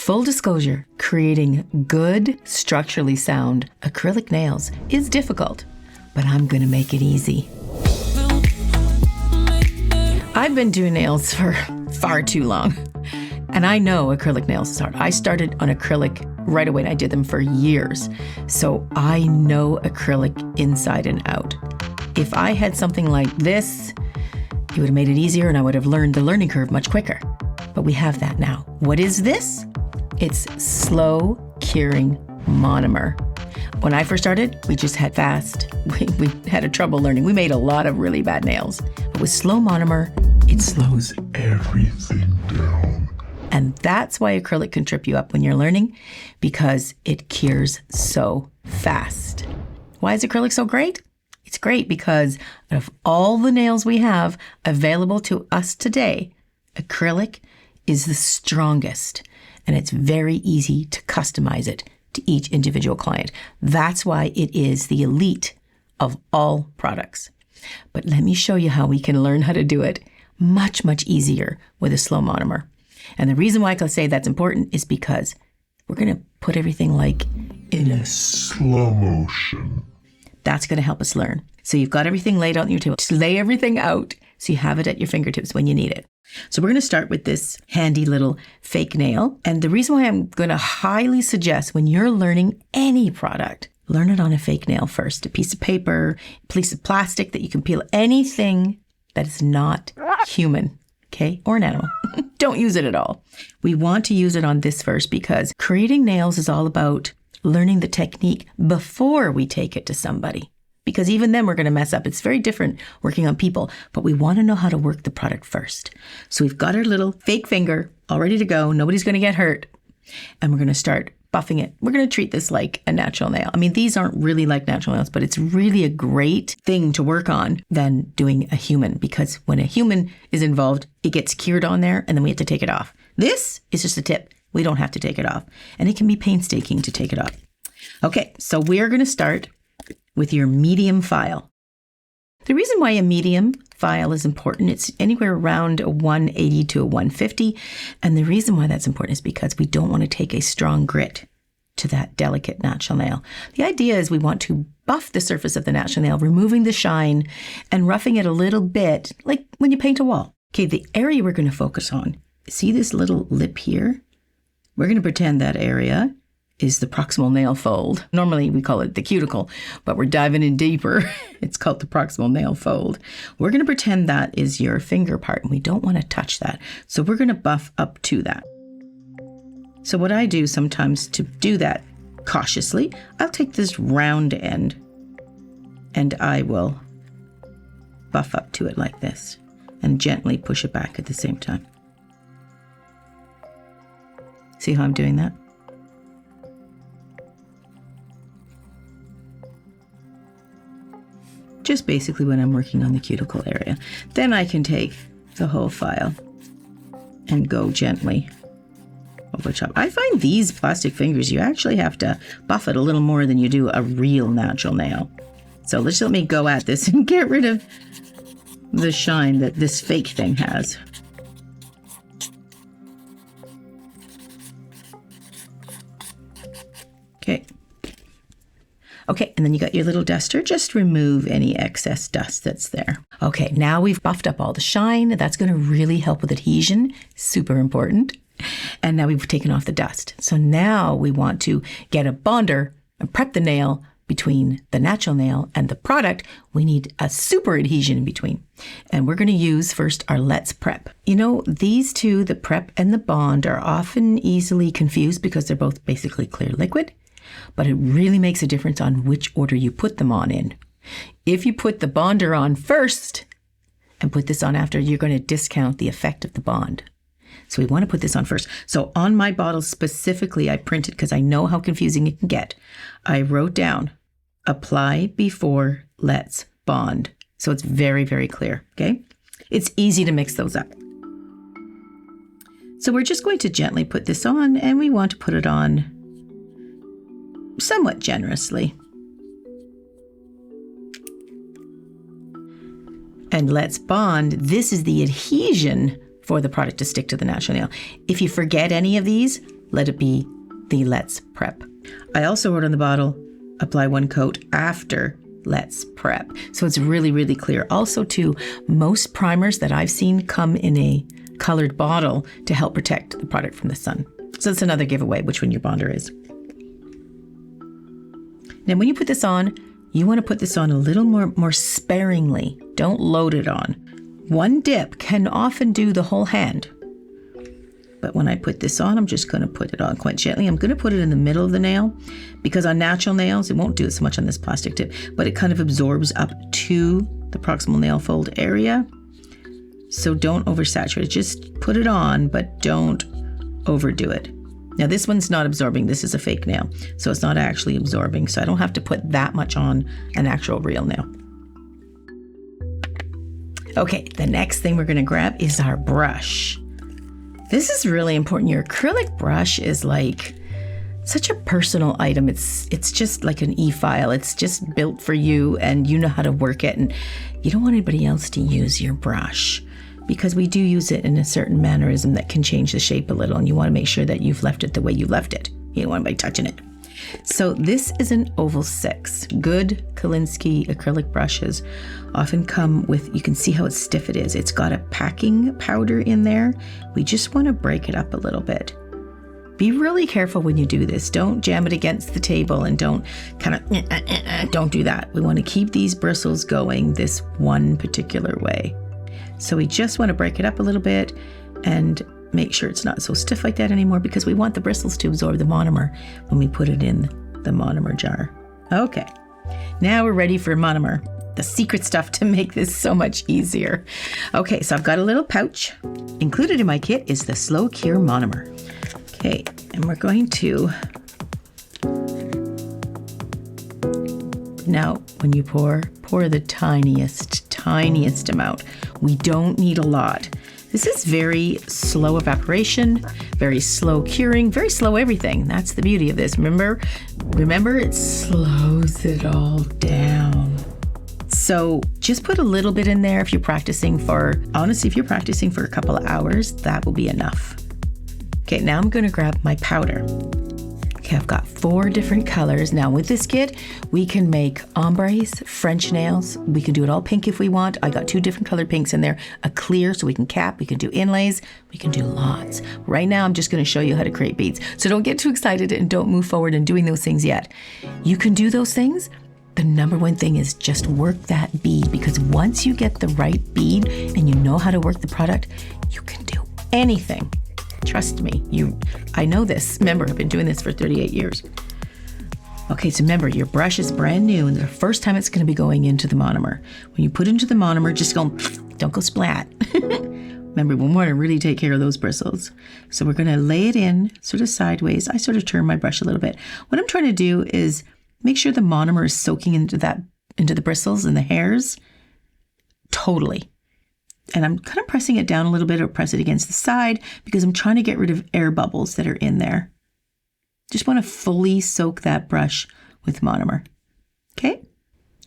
Full disclosure, creating good, structurally sound acrylic nails is difficult, but I'm gonna make it easy. I've been doing nails for far too long, and I know acrylic nails is hard. I started on acrylic right away and I did them for years, so I know acrylic inside and out. If I had something like this, it would have made it easier and I would have learned the learning curve much quicker. But we have that now. What is this? It's Slow Curing Monomer. When I first started, we just had fast. We had a trouble learning. We made a lot of really bad nails. But with Slow Monomer, it slows everything down. And that's why acrylic can trip you up when you're learning, because it cures so fast. Why is acrylic so great? It's great because of all the nails we have available to us today, acrylic is the strongest, and it's very easy to customize it to each individual client. That's why it is the elite of all products. But let me show you how we can learn how to do it much, much easier with a slow monomer. And the reason why I can say that's important is because we're going to put everything like in a slow motion. That's going to help us learn. So you've got everything laid out on your table. Just lay everything out so you have it at your fingertips when you need it. So we're going to start with this handy little fake nail. And the reason why I'm going to highly suggest when you're learning any product, learn it on a fake nail first. A piece of paper, a piece of plastic that you can peel, anything that is not human, okay, or an animal. Don't use it at all. We want to use it on this first because creating nails is all about learning the technique before we take it to somebody. Because even then we're going to mess up. It's very different working on people, but we want to know how to work the product first. So we've got our little fake finger all ready to go. Nobody's going to get hurt. And we're going to start buffing it. We're going to treat this like a natural nail. I mean, these aren't really like natural nails, but it's really a great thing to work on than doing a human, because when a human is involved, it gets cured on there and then we have to take it off. This is just a tip. We don't have to take it off. And it can be painstaking to take it off. Okay, so we're going to start with your medium file. The reason why a medium file is important, it's anywhere around a 180 to a 150. And the reason why that's important is because we don't want to take a strong grit to that delicate natural nail. The idea is we want to buff the surface of the natural nail, removing the shine and roughing it a little bit, like when you paint a wall. Okay, the area we're going to focus on, see this little lip here? We're going to pretend that area is the proximal nail fold. Normally we call it the cuticle, but we're diving in deeper. It's called the proximal nail fold. We're going to pretend that is your finger part, and we don't want to touch that. So we're going to buff up to that. So what I do sometimes to do that cautiously, I'll take this round end and I will buff up to it like this and gently push it back at the same time. See how I'm doing that? Just basically when I'm working on the cuticle area. Then I can take the whole file and go gently over top. I find these plastic fingers, you actually have to buff it a little more than you do a real natural nail. So let me go at this and get rid of the shine that this fake thing has. Okay, and then you got your little duster. Just remove any excess dust that's there. Okay, now we've buffed up all the shine. That's going to really help with adhesion. Super important. And now we've taken off the dust. So now we want to get a bonder and prep the nail between the natural nail and the product. We need a super adhesion in between. And we're going to use first our Let's Prep. You know, these two, the prep and the bond, are often easily confused because they're both basically clear liquid. But it really makes a difference on which order you put them on in. If you put the bonder on first and put this on after, you're going to discount the effect of the bond. So we want to put this on first. So on my bottle specifically, I printed, because I know how confusing it can get. I wrote down, apply before let's bond. So it's very, very clear, okay? It's easy to mix those up. So we're just going to gently put this on, and we want to put it on somewhat generously. And let's bond. This is the adhesion for the product to stick to the natural nail. If you forget any of these, let it be the Let's Prep. I also wrote on the bottle, apply 1 coat after Let's Prep. So it's really, really clear. Also too, most primers that I've seen come in a colored bottle to help protect the product from the sun. So that's another giveaway, which one your bonder is. Now, when you put this on, you want to put this on a little more sparingly. Don't load it on. 1 dip can often do the whole hand. But when I put this on, I'm just going to put it on quite gently. I'm going to put it in the middle of the nail because on natural nails, it won't do it so much on this plastic tip, but it kind of absorbs up to the proximal nail fold area. So don't oversaturate it. Just put it on, but don't overdo it. Now this one's not absorbing. This is a fake nail, so it's not actually absorbing. So I don't have to put that much on an actual real nail. Okay, the next thing we're going to grab is our brush. This is really important. Your acrylic brush is like such a personal item. It's just like an e-file. It's just built for you and you know how to work it, and you don't want anybody else to use your brush because we do use it in a certain mannerism that can change the shape a little, and you want to make sure that you've left it the way you left it. You don't want anybody touching it. So this is an oval 6. Good Kolinsky acrylic brushes often come with, you can see how stiff it is. It's got a packing powder in there. We just want to break it up a little bit. Be really careful when you do this. Don't jam it against the table and don't kind of, don't do that. We want to keep these bristles going this one particular way. So we just want to break it up a little bit and make sure it's not so stiff like that anymore because we want the bristles to absorb the monomer when we put it in the monomer jar. Okay, now we're ready for monomer, the secret stuff to make this so much easier. Okay, so I've got a little pouch. Included in my kit is the Slow Cure Monomer. Okay, and we're going to, now when you pour the tiniest amount. We don't need a lot. This is very slow evaporation, very slow curing, very slow everything. That's the beauty of this. Remember, it slows it all down. So just put a little bit in there if you're practicing for, honestly, if you're practicing for a couple of hours, that will be enough. Okay, now I'm gonna grab my powder. Okay, I've got 4 different colors. Now with this kit, we can make ombres, French nails. We can do it all pink if we want. I got 2 different colored pinks in there. A clear so we can cap, we can do inlays, we can do lots. Right now, I'm just gonna show you how to create beads. So don't get too excited and don't move forward in doing those things yet. You can do those things. The number one thing is just work that bead, because once you get the right bead and you know how to work the product, you can do anything. Trust me, I know this. Remember, I've been doing this for 38 years. Okay, so remember, your brush is brand new and the first time it's gonna be going into the monomer. When you put into the monomer, just don't go splat. Remember, we want to really take care of those bristles. So we're gonna lay it in sort of sideways. I sort of turn my brush a little bit. What I'm trying to do is make sure the monomer is soaking into the bristles and the hairs totally. And I'm kind of pressing it down a little bit or press it against the side because I'm trying to get rid of air bubbles that are in there. Just want to fully soak that brush with monomer. Okay?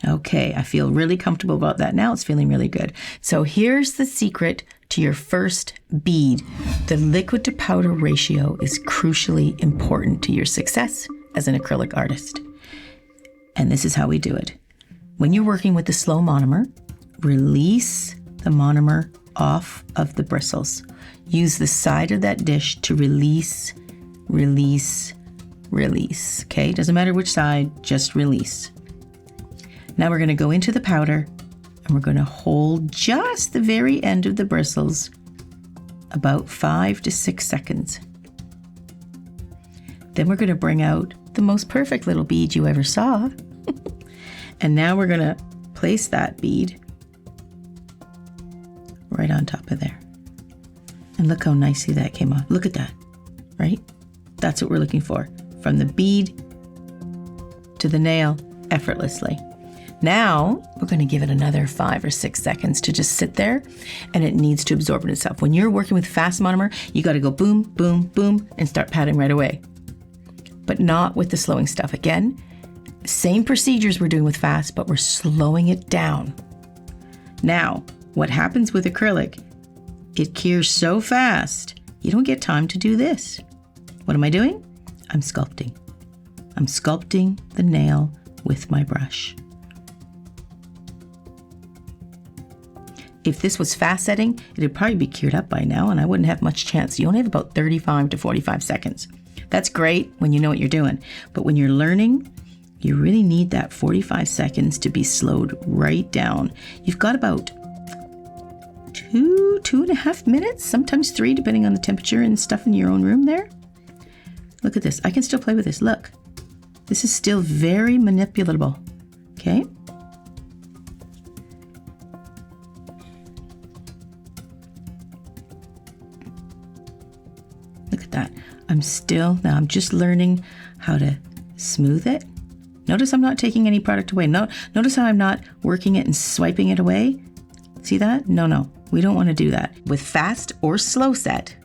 Okay, I feel really comfortable about that now. It's feeling really good. So here's the secret to your first bead. The liquid to powder ratio is crucially important to your success as an acrylic artist. And this is how we do it. When you're working with the slow monomer, release the monomer off of the bristles. Use the side of that dish to release, release, release. Okay, doesn't matter which side, just release. Now we're going to go into the powder and we're going to hold just the very end of the bristles about 5 to 6 seconds. Then we're going to bring out the most perfect little bead you ever saw. And now we're going to place that bead right on top of there. And look how nicely that came off. Look at that, right? That's what we're looking for. From the bead to the nail, effortlessly. Now, we're going to give it another 5 or 6 seconds to just sit there, and it needs to absorb it itself. When you're working with fast monomer, you got to go boom, boom, boom, and start patting right away. But not with the slowing stuff. Again, same procedures we're doing with fast, but we're slowing it down. Now, what happens with acrylic, it cures so fast, you don't get time to do this. What am I doing? I'm sculpting. I'm sculpting the nail with my brush. If this was fast setting, it'd probably be cured up by now and I wouldn't have much chance. You only have about 35 to 45 seconds. That's great when you know what you're doing. But when you're learning, you really need that 45 seconds to be slowed right down. You've got about 2.5 minutes, sometimes 3, depending on the temperature and stuff in your own room there. Look at this. I can still play with this. Look. This is still very manipulable. Okay? Look at that. Now I'm just learning how to smooth it. Notice I'm not taking any product away. Notice how I'm not working it and swiping it away. See that? No. We don't want to do that. With fast or slow set,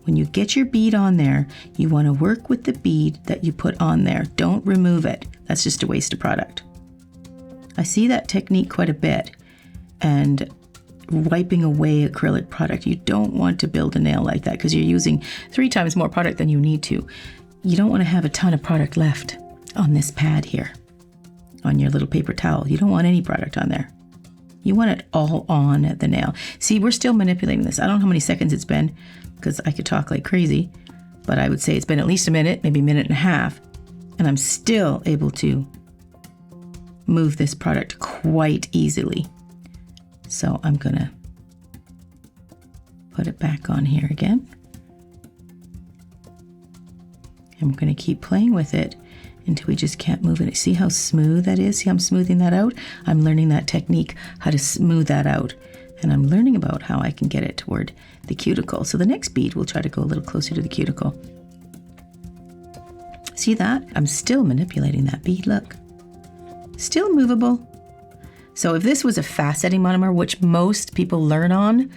when you get your bead on there, you want to work with the bead that you put on there. Don't remove it. That's just a waste of product. I see that technique quite a bit. And wiping away acrylic product, you don't want to build a nail like that because you're using 3 times more product than you need to. You don't want to have a ton of product left on this pad here, on your little paper towel. You don't want any product on there. You want it all on the nail. See, we're still manipulating this. I don't know how many seconds it's been because I could talk like crazy, but I would say it's been at least a minute, maybe a minute and a half, and I'm still able to move this product quite easily. So I'm gonna put it back on here again. And we're gonna keep playing with it until we just can't move it. See how smooth that is? See how I'm smoothing that out? I'm learning that technique, how to smooth that out. And I'm learning about how I can get it toward the cuticle. So the next bead, we'll try to go a little closer to the cuticle. See that? I'm still manipulating that bead, look. Still movable. So if this was a fast setting monomer, which most people learn on,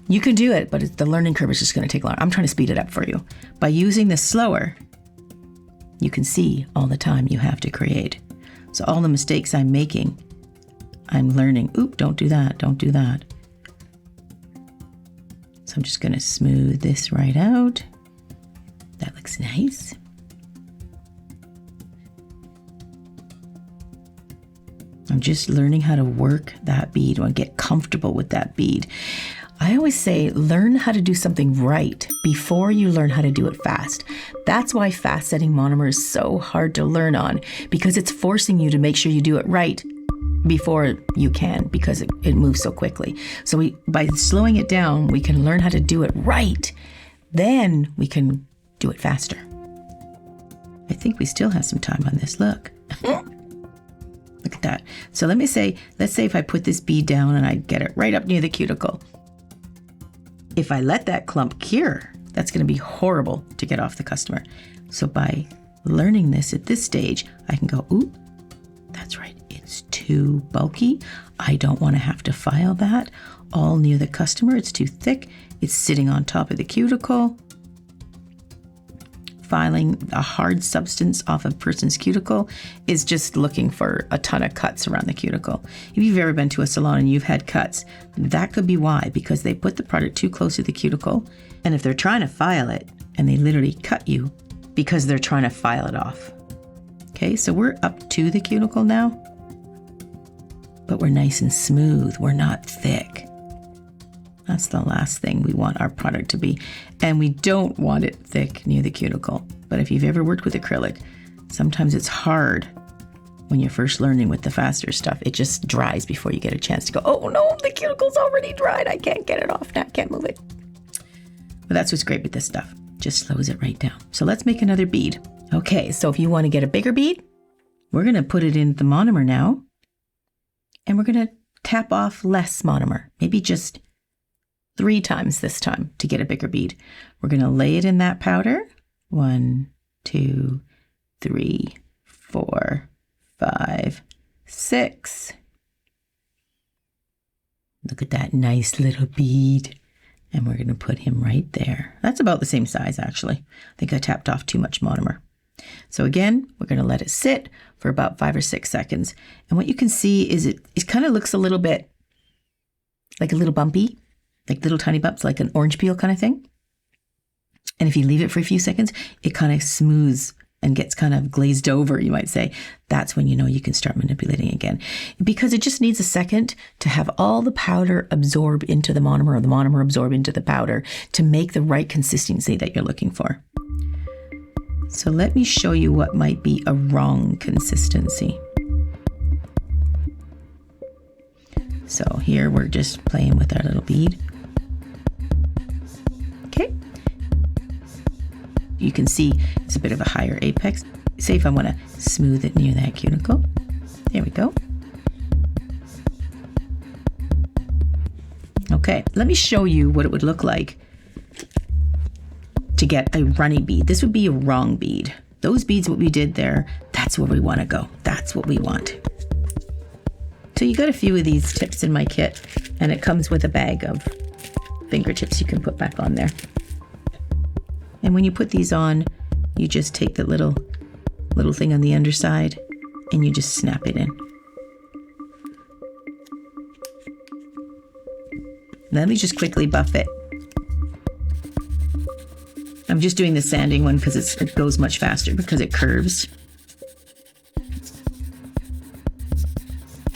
you can do it, but the learning curve is just gonna take longer. I'm trying to speed it up for you. By using this slower, you can see all the time you have to create. So all the mistakes I'm making, I'm learning. Oop, don't do that, don't do that. So I'm just gonna smooth this right out. That looks nice. I'm just learning how to work that bead and get comfortable with that bead. I always say, learn how to do something right before you learn how to do it fast. That's why fast setting monomer is so hard to learn on, because it's forcing you to make sure you do it right before you can, because it moves so quickly. So by slowing it down, we can learn how to do it right. Then we can do it faster. I think we still have some time on this. Look. Look at that. So let's say if I put this bead down and I get it right up near the cuticle. If I let that clump cure, that's going to be horrible to get off the customer. So by learning this at this stage, I can go, ooh, that's right, it's too bulky. I don't want to have to file that all near the customer. It's too thick. It's sitting on top of the cuticle. Filing a hard substance off a person's cuticle is just looking for a ton of cuts around the cuticle. If you've ever been to a salon and you've had cuts, that could be why, because they put the product too close to the cuticle. And if they're trying to file it and they literally cut you because they're trying to file it off. Okay, so we're up to the cuticle now, but we're nice and smooth. We're not thick. That's the last thing we want our product to be. And we don't want it thick near the cuticle. But if you've ever worked with acrylic, sometimes it's hard when you're first learning with the faster stuff. It just dries before you get a chance to go, oh no, the cuticle's already dried. I can't get it off now. I can't move it. But that's what's great with this stuff. Just slows it right down. So let's make another bead. Okay, so if you want to get a bigger bead, we're going to put it in the monomer now. And we're going to tap off less monomer. Maybe just 3 times this time to get a bigger bead. We're going to lay it in that powder. 1, 2, 3, 4, 5, 6. Look at that nice little bead. And we're going to put him right there. That's about the same size, actually. I think I tapped off too much monomer. So again, we're going to let it sit for about 5 or 6 seconds. And what you can see is it kind of looks a little bit like a little bumpy. Like little tiny bumps, like an orange peel kind of thing. And if you leave it for a few seconds, it kind of smooths and gets kind of glazed over, you might say. That's when you know you can start manipulating again. Because it just needs a second to have all the powder absorb into the monomer or the monomer absorb into the powder to make the right consistency that you're looking for. So let me show you what might be a wrong consistency. So here we're just playing with our little bead. Okay. You can see it's a bit of a higher apex. Say if I want to smooth it near that cuticle. There we go. Okay, let me show you what it would look like to get a runny bead. This would be a wrong bead. Those beads, what we did there, that's where we want to go. That's what we want. So you got a few of these tips in my kit, and it comes with a bag of fingertips you can put back on there. And when you put these on, you just take the little thing on the underside and you just snap it in. Let me just quickly buff it. I'm just doing the sanding one because it goes much faster because it curves.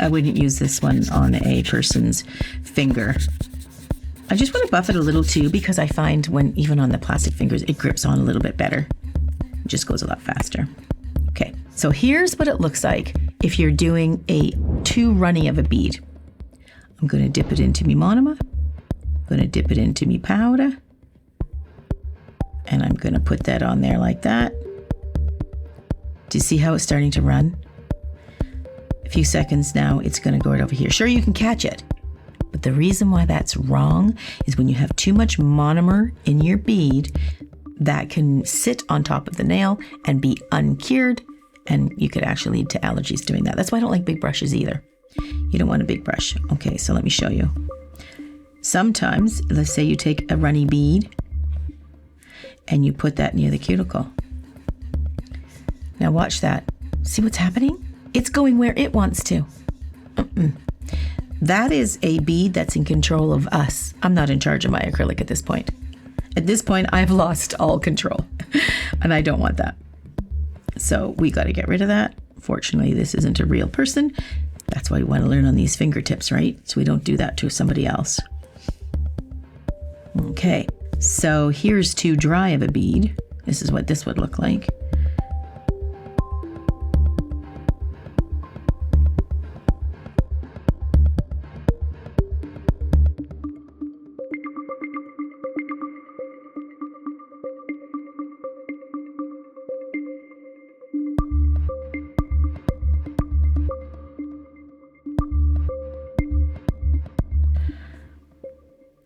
I wouldn't use this one on a person's finger. I just want to buff it a little too because I find when even on the plastic fingers, it grips on a little bit better. It just goes a lot faster. Okay, so here's what it looks like if you're doing a too runny of a bead. I'm going to dip it into me monomer. I'm going to dip it into me powder. And I'm going to put that on there like that. Do you see how it's starting to run? A few seconds now, it's going to go right over here. Sure, you can catch it. But the reason why that's wrong is when you have too much monomer in your bead, that can sit on top of the nail and be uncured, and you could actually lead to allergies doing that. That's why I don't like big brushes either. You don't want a big brush. Okay, so let me show you. Sometimes, let's say you take a runny bead and you put that near the cuticle. Now watch that. See what's happening? It's going where it wants to. That is a bead that's in control of us. I'm not in charge of my acrylic at this point. At this point, I've lost all control and I don't want that. So we got to get rid of that. Fortunately, this isn't a real person. That's why we want to learn on these fingertips, right? So we don't do that to somebody else. Okay, so here's too dry of a bead. This is what this would look like.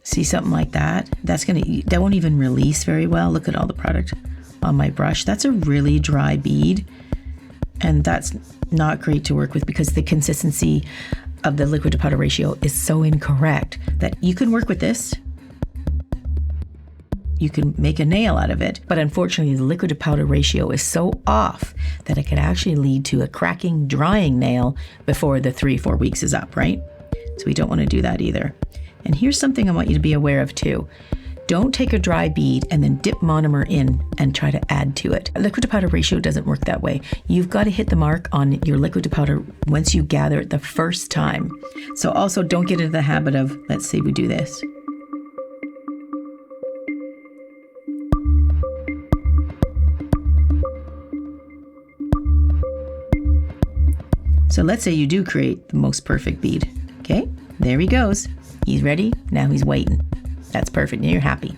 See something like that? That won't even release very well. Look at all the product on my brush. That's a really dry bead, and that's not great to work with because the consistency of the liquid to powder ratio is so incorrect that you can work with this. You can make a nail out of it, but unfortunately the liquid to powder ratio is so off that it could actually lead to a cracking, drying nail before the 3-4 weeks is up, right? So we don't want to do that either. And here's something I want you to be aware of too. Don't take a dry bead and then dip monomer in and try to add to it. Liquid to powder ratio doesn't work that way. You've got to hit the mark on your liquid to powder once you gather it the first time. So also don't get into the habit of, let's say we do this. So let's say you do create the most perfect bead. Okay, there he goes. He's ready, now he's waiting. That's perfect, now you're happy.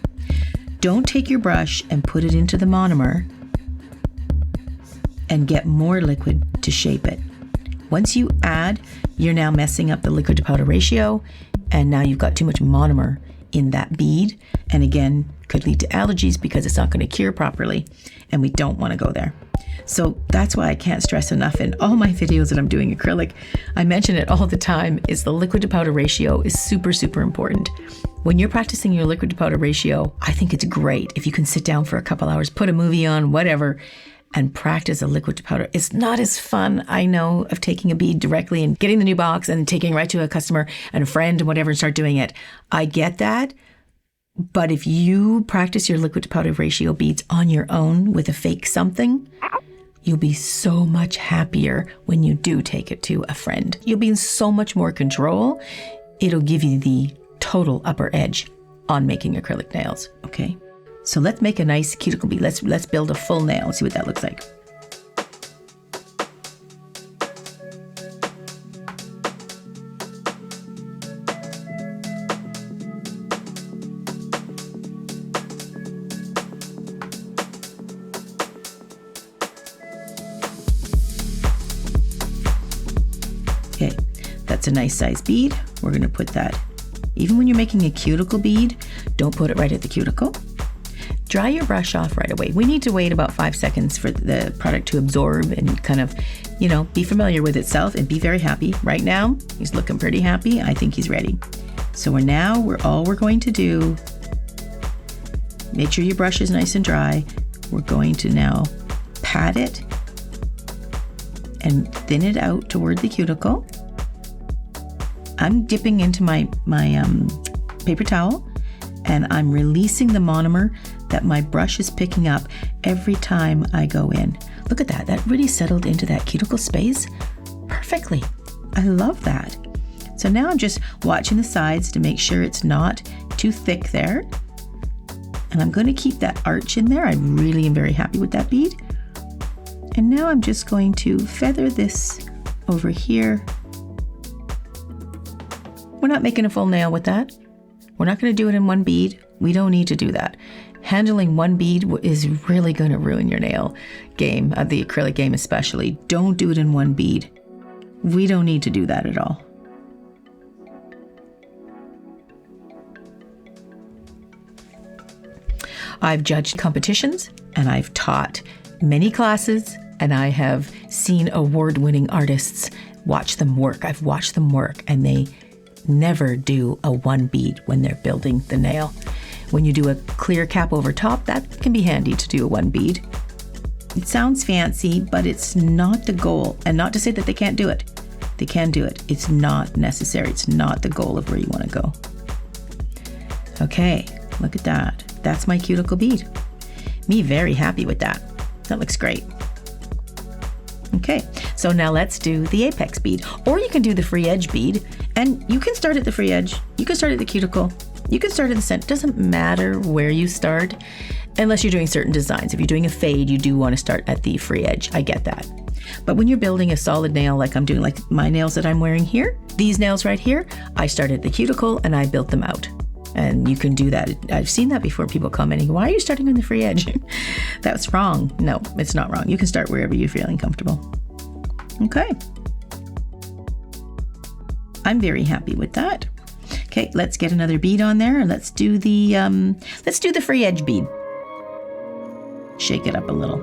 Don't take your brush and put it into the monomer and get more liquid to shape it. Once you add, you're now messing up the liquid to powder ratio, and now you've got too much monomer in that bead, and again, could lead to allergies because it's not going to cure properly, and we don't want to go there. So that's why I can't stress enough in all my videos that I'm doing acrylic. I mention it all the time, is the liquid to powder ratio is super, super important. When you're practicing your liquid to powder ratio, I think it's great if you can sit down for a couple hours, put a movie on, whatever, and practice a liquid to powder. It's not as fun, I know, of taking a bead directly and getting the new box and taking it right to a customer and a friend and whatever and start doing it. I get that. But if you practice your liquid to powder ratio beads on your own with a fake something, you'll be so much happier when you do take it to a friend. You'll be in so much more control. It'll give you the total upper edge on making acrylic nails, okay? So let's make a nice cuticle bead. Let's build a full nail and see what that looks like. Okay, that's a nice size bead. We're gonna put that, even when you're making a cuticle bead, don't put it right at the cuticle. Dry your brush off right away. We need to wait about 5 seconds for the product to absorb and kind of, you know, be familiar with itself and be very happy. Right now, he's looking pretty happy. I think he's ready. So all we're going to do, make sure your brush is nice and dry. We're going to now pat it and thin it out toward the cuticle. I'm dipping into my paper towel and I'm releasing the monomer that my brush is picking up every time I go in. Look at that, that really settled into that cuticle space perfectly. I love that. So now I'm just watching the sides to make sure it's not too thick there. And I'm going to keep that arch in there. I really am very happy with that bead. And now I'm just going to feather this over here. We're not making a full nail with that. We're not going to do it in one bead. We don't need to do that. Handling one bead is really going to ruin your nail game, the acrylic game especially. Don't do it in one bead. We don't need to do that at all. I've judged competitions and I've taught many classes and I have seen award-winning artists watch them work. I've watched them work and they never do a one bead when they're building the nail. When you do a clear cap over top, that can be handy to do a one bead. It sounds fancy, but it's not the goal. And not to say that they can't do it. They can do it. It's not necessary. It's not the goal of where you want to go. Okay, look at that. That's my cuticle bead. Me very happy with that. That looks great. Okay, so now let's do the apex bead. Or you can do the free edge bead, and you can start at the free edge. You can start at the cuticle. You can start at the center. It doesn't matter where you start, unless you're doing certain designs. If you're doing a fade, you do want to start at the free edge. I get that. But when you're building a solid nail like I'm doing, like my nails that I'm wearing here, these nails right here, I started at the cuticle and I built them out. And you can do that. I've seen that before, people commenting, why are you starting on the free edge? That's wrong. No, it's not wrong. You can start wherever you're feeling comfortable. Okay. I'm very happy with that. Okay, let's get another bead on there and let's do the free edge bead. Shake it up a little.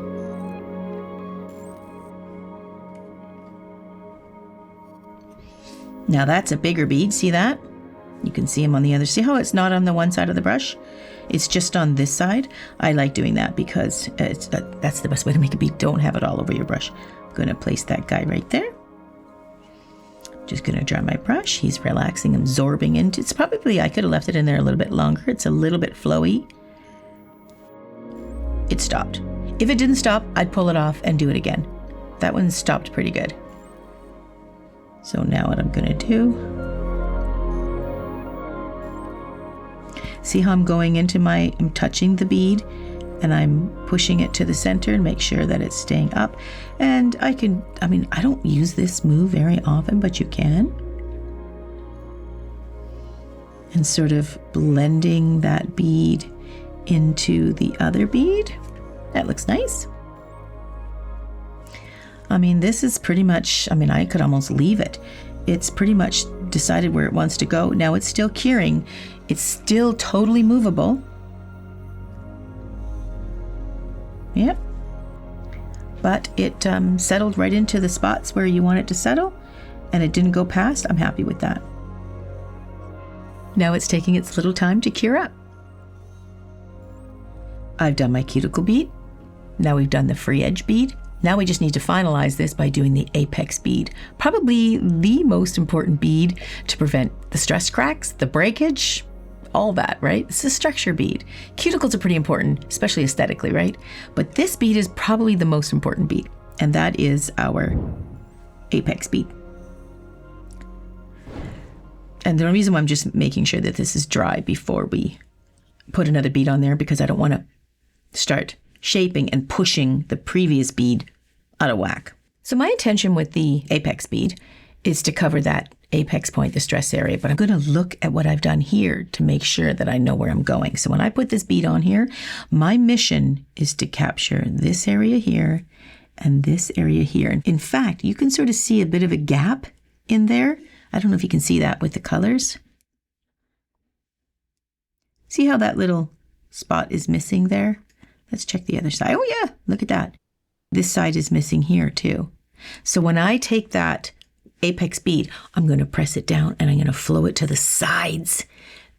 Now that's a bigger bead, see that? You can see them on the other. See how it's not on the one side of the brush? It's just on this side. I like doing that because that's the best way to make a bead. Don't have it all over your brush. I'm going to place that guy right there. Just going to dry my brush. He's relaxing, absorbing into. It's probably, I could have left it in there a little bit longer. It's a little bit flowy. It stopped. If it didn't stop, I'd pull it off and do it again. That one stopped pretty good. So now what I'm going to do, see how I'm going into I'm touching the bead and I'm pushing it to the center and make sure that it's staying up. And I don't use this move very often, but you can. And sort of blending that bead into the other bead. That looks nice. This is pretty much, I could almost leave it. It's pretty much decided where it wants to go. Now it's still curing. It's still totally movable. Yep. But it settled right into the spots where you want it to settle, and it didn't go past. I'm happy with that. Now it's taking its little time to cure up. I've done my cuticle bead. Now we've done the free edge bead. Now we just need to finalize this by doing the apex bead. Probably the most important bead to prevent the stress cracks, the breakage all that, right? It's a structure bead. Cuticles are pretty important, especially aesthetically, right? But this bead is probably the most important bead, and that is our apex bead. And the reason why I'm just making sure that this is dry before we put another bead on there, because I don't want to start shaping and pushing the previous bead out of whack. So my intention with the apex bead is to cover that apex point, the stress area, but I'm going to look at what I've done here to make sure that I know where I'm going. So when I put this bead on here, my mission is to capture this area here and this area here. In fact, you can sort of see a bit of a gap in there. I don't know if you can see that with the colors. See how that little spot is missing there? Let's check the other side. Oh yeah, look at that. This side is missing here too. So when I take that apex bead, I'm going to press it down and I'm going to flow it to the sides.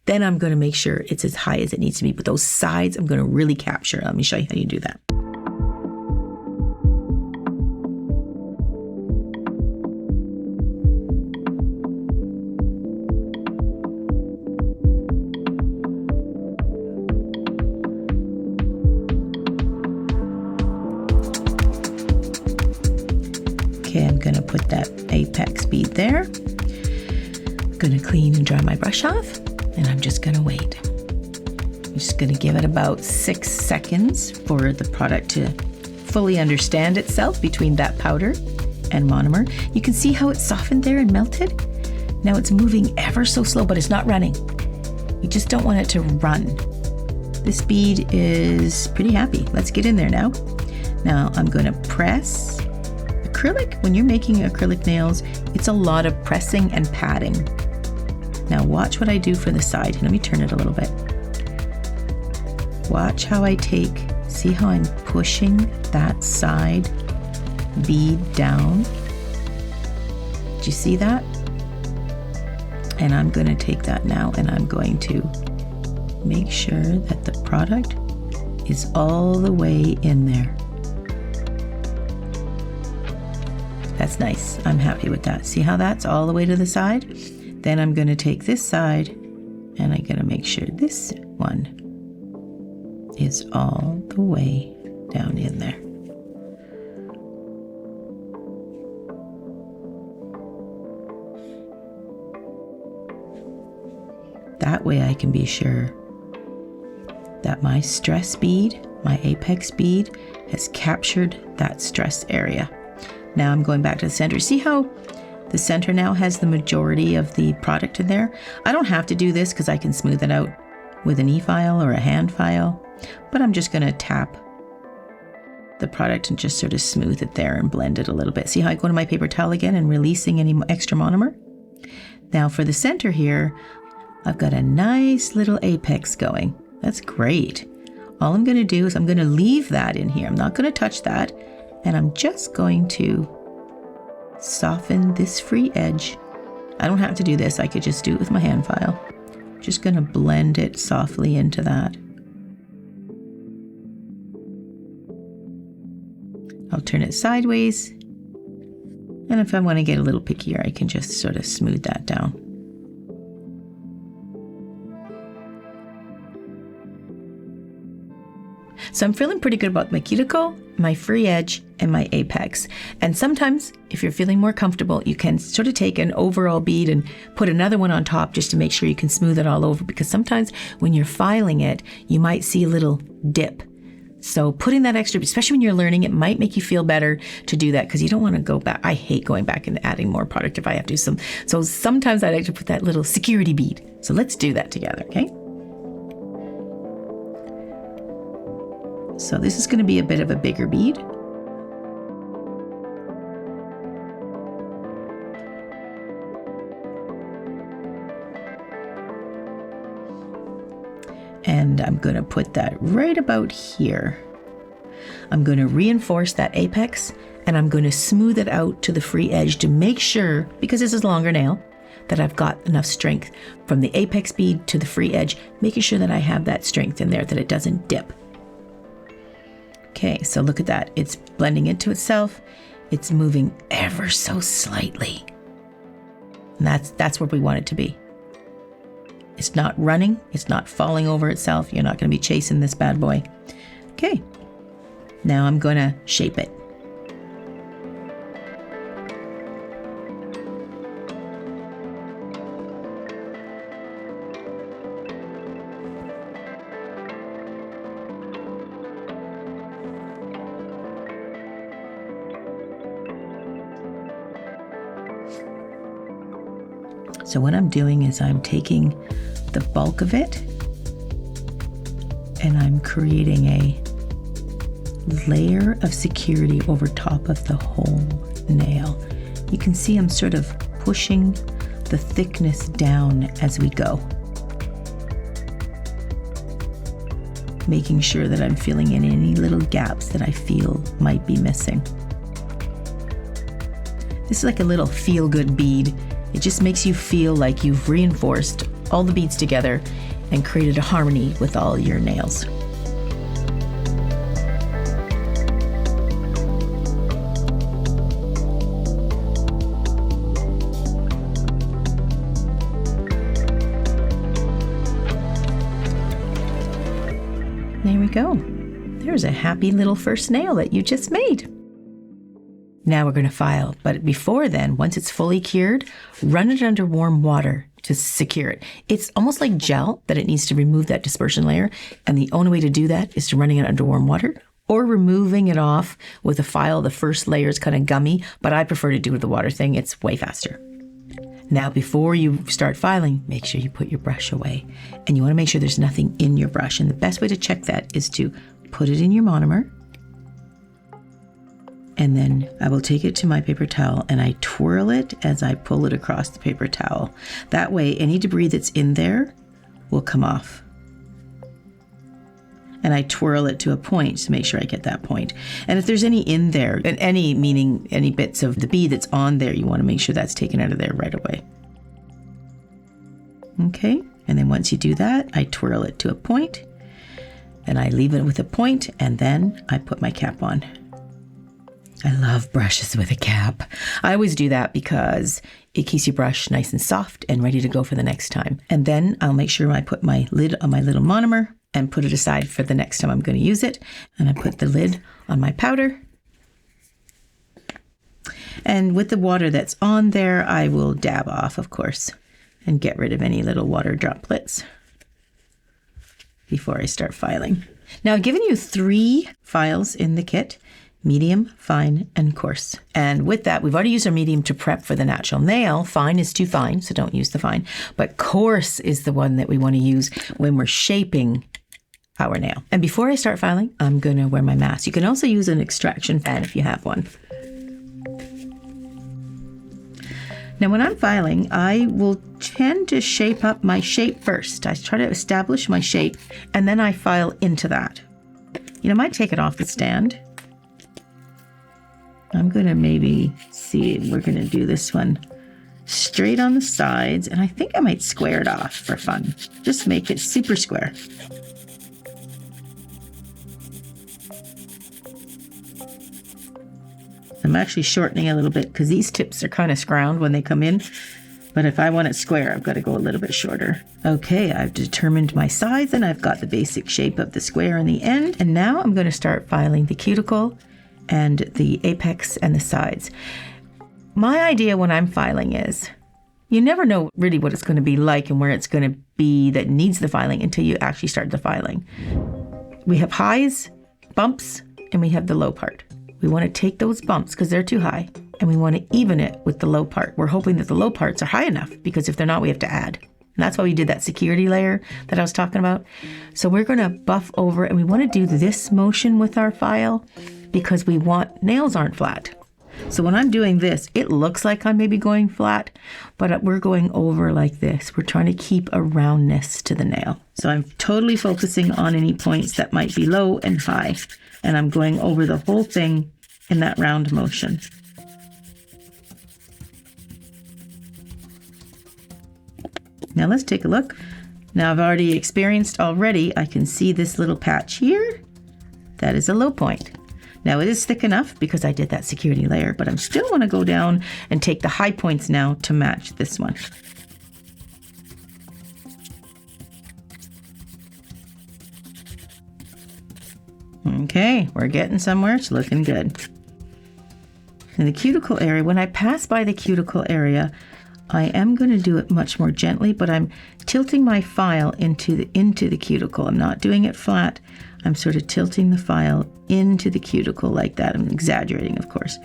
Then I'm going to make sure it's as high as it needs to be. But those sides, I'm going to really capture. Let me show you how you do that. Okay, I'm going to put that apex bead there. I'm going to clean and dry my brush off, and I'm just going to wait. I'm just going to give it about 6 seconds for the product to fully understand itself between that powder and monomer. You can see how it's softened there and melted. Now it's moving ever so slow, but it's not running. You just don't want it to run. This bead is pretty happy. Let's get in there now. Now I'm going to press. Acrylic, when you're making acrylic nails, it's a lot of pressing and patting. Now watch what I do for the side. Let me turn it a little bit. Watch how I take, see how I'm pushing that side bead down? Do you see that? And I'm going to take that now and I'm going to make sure that the product is all the way in there. That's nice. I'm happy with that. See how that's all the way to the side? Then I'm going to take this side and I'm going to make sure this one is all the way down in there. That way I can be sure that my stress bead, my apex bead, has captured that stress area. Now I'm going back to the center. See how the center now has the majority of the product in there? I don't have to do this because I can smooth it out with an e-file or a hand file, but I'm just going to tap the product and just sort of smooth it there and blend it a little bit. See how I go to my paper towel again and releasing any extra monomer? Now for the center here, I've got a nice little apex going. That's great. All I'm going to do is I'm going to leave that in here. I'm not going to touch that. And I'm just going to soften this free edge. I don't have to do this. I could just do it with my hand file. Just going to blend it softly into that. I'll turn it sideways. And if I want to get a little pickier, I can just sort of smooth that down. So I'm feeling pretty good about my cuticle, my free edge, and my apex. And sometimes, if you're feeling more comfortable, you can sort of take an overall bead and put another one on top just to make sure you can smooth it all over. Because sometimes when you're filing it, you might see a little dip. So putting that extra, especially when you're learning, it might make you feel better to do that because you don't want to go back. I hate going back and adding more product if I have to. So sometimes I like to put that little security bead. So let's do that together, okay? So this is going to be a bit of a bigger bead. And I'm going to put that right about here. I'm going to reinforce that apex and I'm going to smooth it out to the free edge to make sure, because this is a longer nail, that I've got enough strength from the apex bead to the free edge, making sure that I have that strength in there, that it doesn't dip. Okay, so look at that. It's blending into itself. It's moving ever so slightly. And that's where we want it to be. It's not running. It's not falling over itself. You're not going to be chasing this bad boy. Okay. Now I'm going to shape it. So what I'm doing is I'm taking the bulk of it and I'm creating a layer of security over top of the whole nail. You can see I'm sort of pushing the thickness down as we go, making sure that I'm filling in any little gaps that I feel might be missing. This is like a little feel-good bead. It just makes you feel like you've reinforced all the beads together and created a harmony with all your nails. There we go. There's a happy little first nail that you just made. Now we're going to file, but before then, once it's fully cured, run it under warm water to secure it. It's almost like gel that it needs to remove that dispersion layer, and the only way to do that is to running it under warm water or removing it off with a file. The first layer is kind of gummy, but I prefer to do the water thing. It's way faster. Now, before you start filing, make sure you put your brush away, and you want to make sure there's nothing in your brush, and the best way to check that is to put it in your monomer. And then I will take it to my paper towel and I twirl it as I pull it across the paper towel. That way, any debris that's in there will come off. And I twirl it to a point to make sure I get that point. And if there's any in there, and any meaning any bits of the bead that's on there, you want to make sure that's taken out of there right away. Okay, and then once you do that, I twirl it to a point and I leave it with a point, and then I put my cap on. I love brushes with a cap. I always do that because it keeps your brush nice and soft and ready to go for the next time. And then I'll make sure I put my lid on my little monomer and put it aside for the next time I'm going to use it. And I put the lid on my powder. And with the water that's on there, I will dab off, of course, and get rid of any little water droplets before I start filing. Now, I've given you 3 files in the kit: medium, fine, and coarse. And with that, we've already used our medium to prep for the natural nail. Fine is too fine, so don't use the fine. But coarse is the one that we want to use when we're shaping our nail. And before I start filing, I'm going to wear my mask. You can also use an extraction fan if you have one. Now, when I'm filing, I will tend to shape up my shape first. I try to establish my shape, and then I file into that. You know, I might take it off the stand. I'm going to maybe see, we're going to do this one straight on the sides, and I think I might square it off for fun. Just make it super square. I'm actually shortening a little bit because these tips are kind of scrounged when they come in. But if I want it square, I've got to go a little bit shorter. Okay, I've determined my size and I've got the basic shape of the square on the end. And now I'm going to start filing the cuticle and the apex and the sides. My idea when I'm filing is you never know really what it's going to be like and where it's going to be that needs the filing until you actually start the filing. We have highs, bumps, and we have the low part. We want to take those bumps because they're too high, and we want to even it with the low part. We're hoping that the low parts are high enough, because if they're not, we have to add. And that's why we did that security layer that I was talking about. So we're going to buff over, and we want to do this motion with our file because we want nails aren't flat. So when I'm doing this, it looks like I'm maybe going flat, but we're going over like this. We're trying to keep a roundness to the nail. So I'm totally focusing on any points that might be low and high. And I'm going over the whole thing in that round motion. Now let's take a look. Now I've already experienced already, I can see this little patch here. That is a low point. Now it is thick enough because I did that security layer, but I still want to go down and take the high points now to match this one. Okay, we're getting somewhere. It's looking good. In the cuticle area, when I pass by the cuticle area, I am going to do it much more gently, but I'm tilting my file into the cuticle. I'm not doing it flat. I'm sort of tilting the file into the cuticle like that. I'm exaggerating, of course,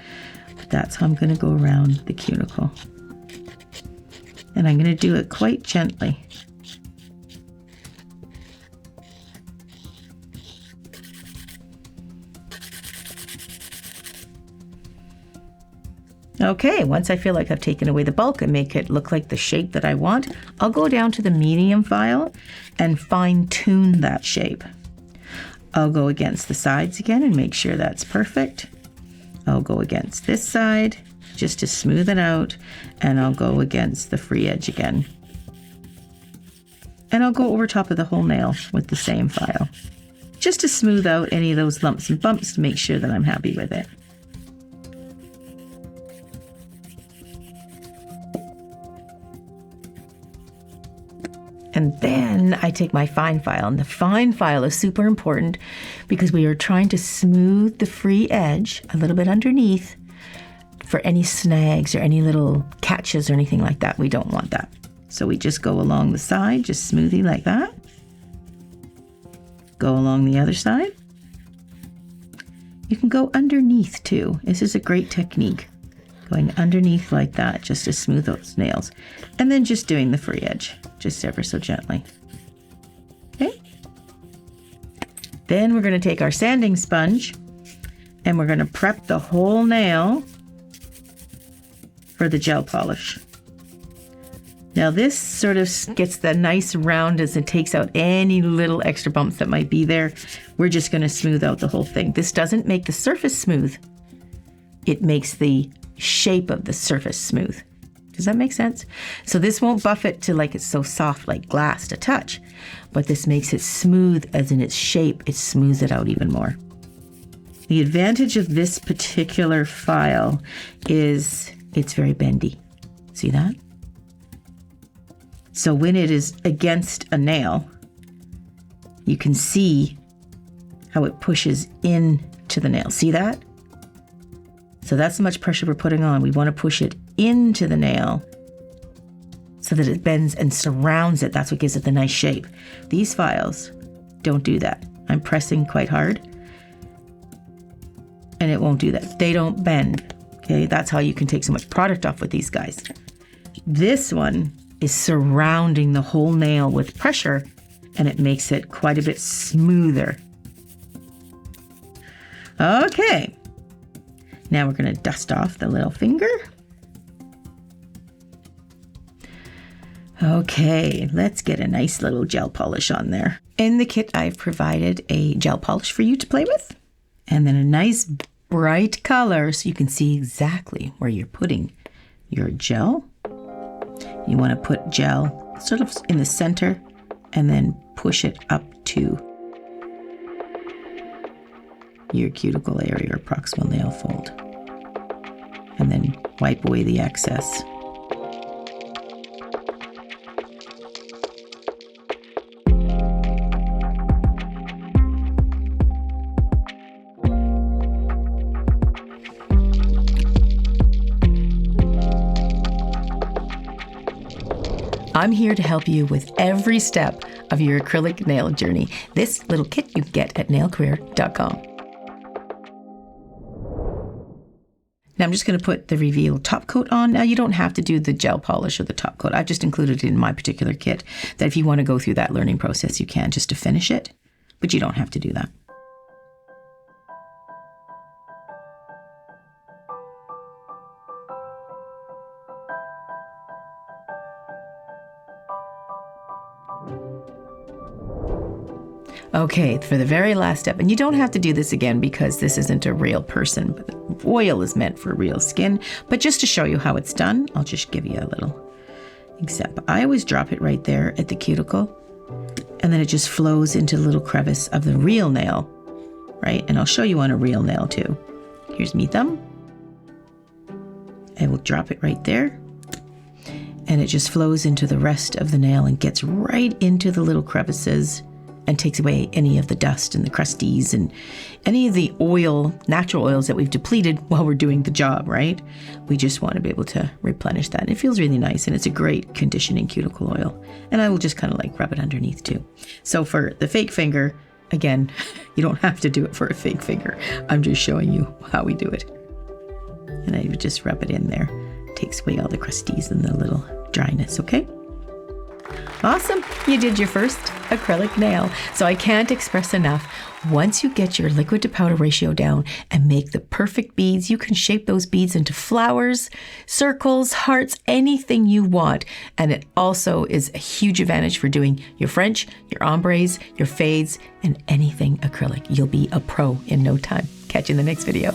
but that's how I'm going to go around the cuticle. And I'm going to do it quite gently. Okay, once I feel like I've taken away the bulk and make it look like the shape that I want, I'll go down to the medium file and fine tune that shape. I'll go against the sides again and make sure that's perfect. I'll go against this side just to smooth it out, and I'll go against the free edge again. And I'll go over top of the whole nail with the same file, just to smooth out any of those lumps and bumps to make sure that I'm happy with it. And then I take my fine file, and the fine file is super important because we are trying to smooth the free edge a little bit underneath for any snags or any little catches or anything like that. We don't want that. So we just go along the side, just smoothly like that. Go along the other side. You can go underneath too. This is a great technique. Going underneath like that just to smooth those nails. And then just doing the free edge, just ever so gently. Okay. Then we're going to take our sanding sponge and we're going to prep the whole nail for the gel polish. Now this sort of gets the nice round as it takes out any little extra bumps that might be there. We're just going to smooth out the whole thing. This doesn't make the surface smooth. It makes the shape of the surface smooth. Does that make sense? So this won't buff it to like it's so soft like glass to touch, but this makes it smooth as in its shape. It smooths it out even more. The advantage of this particular file is it's very bendy. See that? So when it is against a nail, you can see how it pushes into the nail. See that? So that's how much pressure we're putting on. We want to push it into the nail so that it bends and surrounds it. That's what gives it the nice shape. These files don't do that. I'm pressing quite hard and it won't do that. They don't bend. Okay, that's how you can take so much product off with these guys. This one is surrounding the whole nail with pressure and it makes it quite a bit smoother. Okay. Now we're going to dust off the little finger. Okay, let's get a nice little gel polish on there. In the kit, I've provided a gel polish for you to play with, and then a nice bright color so you can see exactly where you're putting your gel. You want to put gel sort of in the center and then push it up to your cuticle area or proximal nail fold, and then wipe away the excess. I'm here to help you with every step of your acrylic nail journey. This little kit you get at nailcareer.com. Now I'm just going to put the reveal top coat on. Now you don't have to do the gel polish or the top coat. I've just included it in my particular kit that if you want to go through that learning process, you can just to finish it, but you don't have to do that. Okay, for the very last step, and you don't have to do this again because this isn't a real person, but the oil is meant for real skin, but just to show you how it's done, I'll just give you a little example. I always drop it right there at the cuticle, and then it just flows into the little crevice of the real nail, right? And I'll show you on a real nail too. Here's me thumb. I will drop it right there, and it just flows into the rest of the nail and gets right into the little crevices and takes away any of the dust and the crusties and any of the oil, natural oils that we've depleted while we're doing the job, right? We just want to be able to replenish that. And it feels really nice, and it's a great conditioning cuticle oil. And I will just kind of like rub it underneath too. So for the fake finger, again, you don't have to do it for a fake finger. I'm just showing you how we do it. And I would just rub it in there. Takes away all the crusties and the little dryness, okay? Awesome, you did your first acrylic nail. So I can't express enough. Once you get your liquid to powder ratio down and make the perfect beads, you can shape those beads into flowers, circles, hearts, anything you want. And it also is a huge advantage for doing your French, your ombres, your fades, and anything acrylic. You'll be a pro in no time. Catch you in the next video.